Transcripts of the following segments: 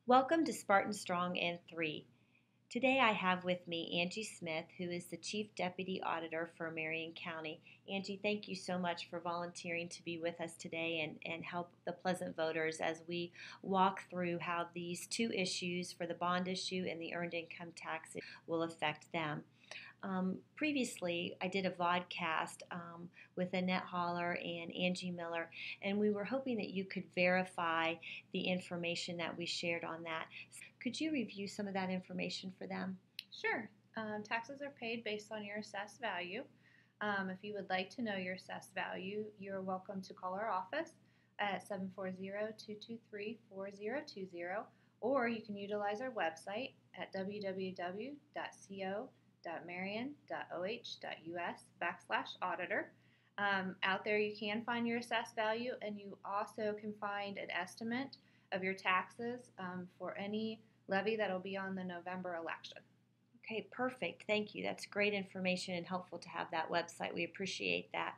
Welcome to Spartan Strong and 3. Today I have with me Angie Smith, who is the Chief Deputy Auditor for Marion County. Angie, thank you so much for volunteering to be with us today and help the Pleasant voters as we walk through how these two issues for the bond issue and the earned income tax will affect them. Previously, I did a vodcast with Annette Holler and Angie Miller, and we were hoping that you could verify the information that we shared on that. Could you review some of that information for them? Sure. Taxes are paid based on your assessed value. If you would like to know your assessed value, you're welcome to call our office at 740-223-4020, or you can utilize our website at www.co.marion.oh.us/auditor. Out there you can find your assessed value, and you also can find an estimate of your taxes for any levy that will be on the November election. Okay, perfect. Thank you. That's great information and helpful to have that website. We appreciate that.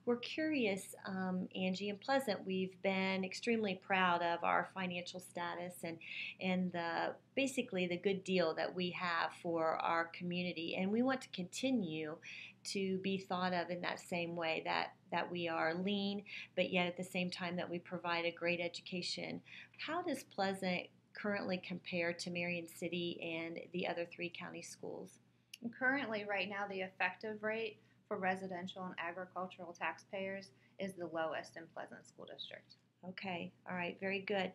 We're curious, Angie, in Pleasant, we've been extremely proud of our financial status and basically the good deal that we have for our community. And we want to continue to be thought of in that same way, that we are lean, but yet at the same time that we provide a great education. How does Pleasant currently compare to Marion City and the other 3 county schools? Currently, right now, the effective rate for residential and agricultural taxpayers is the lowest in Pleasant School District. Okay, all right, very good.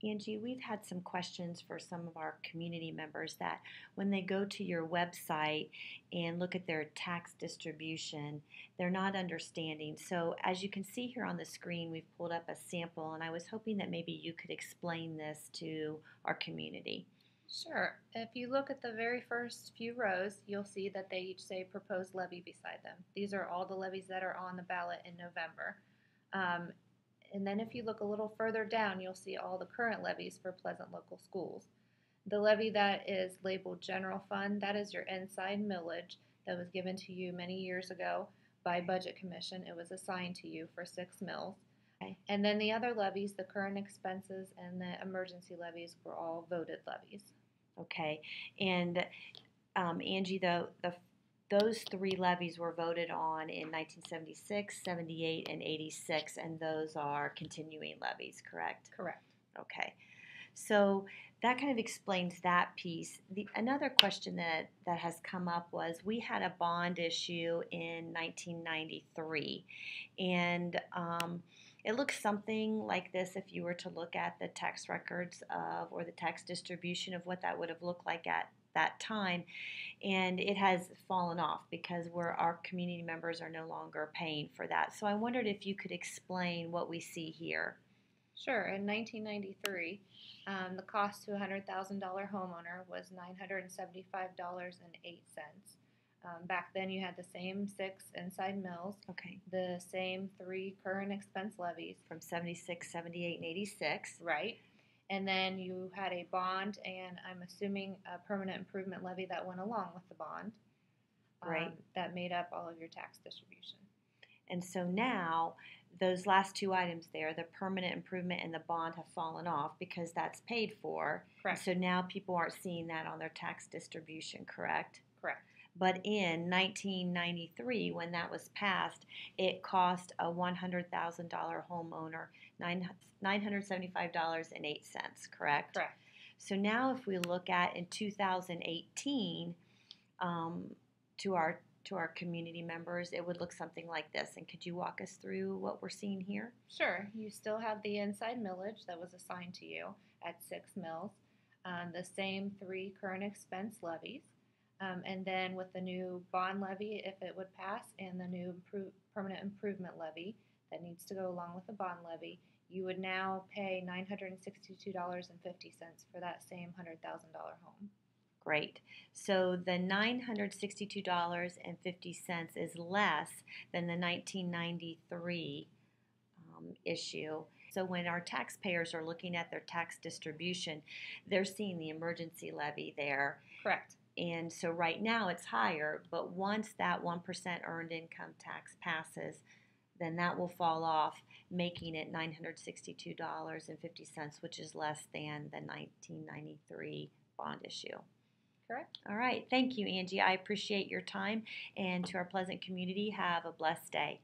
Angie, we've had some questions for some of our community members that when they go to your website and look at their tax distribution, they're not understanding. So as you can see here on the screen, we've pulled up a sample, and I was hoping that maybe you could explain this to our community. Sure. If you look at the very first few rows, you'll see that they each say proposed levy beside them. These are all the levies that are on the ballot in November. And then if you look a little further down, you'll see all the current levies for Pleasant local schools. The levy that is labeled general fund, that is your inside millage that was given to you many years ago by Budget Commission. It was assigned to you for 6 mills. Okay. And then the other levies, the current expenses and the emergency levies, were all voted levies. Okay, and Angie, those 3 levies were voted on in 1976, 78, and 86, and those are continuing levies, correct? Correct. Okay, so that kind of explains that piece. Another question that has come up was we had a bond issue in 1993, and it looks something like this if you were to look at the tax records or the tax distribution of what that would have looked like at that time, and it has fallen off because our community members are no longer paying for that. So I wondered if you could explain what we see here. Sure. In 1993, the cost to a $100,000 homeowner was $975.08. Back then, you had the same 6 inside mills, Okay. the same 3 current expense levies. From 76, 78, and 86. Right. And then you had a bond, and I'm assuming a permanent improvement levy that went along with the bond. Right. That made up all of your tax distribution. And so now, those last 2 items there, the permanent improvement and the bond, have fallen off because that's paid for. Correct. So now people aren't seeing that on their tax distribution, correct? Correct. But in 1993, when that was passed, it cost a $100,000 homeowner $975.08, correct? Correct. So now if we look at in 2018, to our community members, it would look something like this. And could you walk us through what we're seeing here? Sure. You still have the inside millage that was assigned to you at 6 mills, the same 3 current expense levies, and then with the new bond levy, if it would pass, and the new permanent improvement levy that needs to go along with the bond levy, you would now pay $962.50 for that same $100,000 home. Great. So the $962.50 is less than the 1993 issue. So when our taxpayers are looking at their tax distribution, they're seeing the emergency levy there. Correct. And so right now it's higher, but once that 1% earned income tax passes, then that will fall off, making it $962.50, which is less than the 1993 bond issue. Correct. All right. Thank you, Angie. I appreciate your time. And to our Pleasant community, have a blessed day.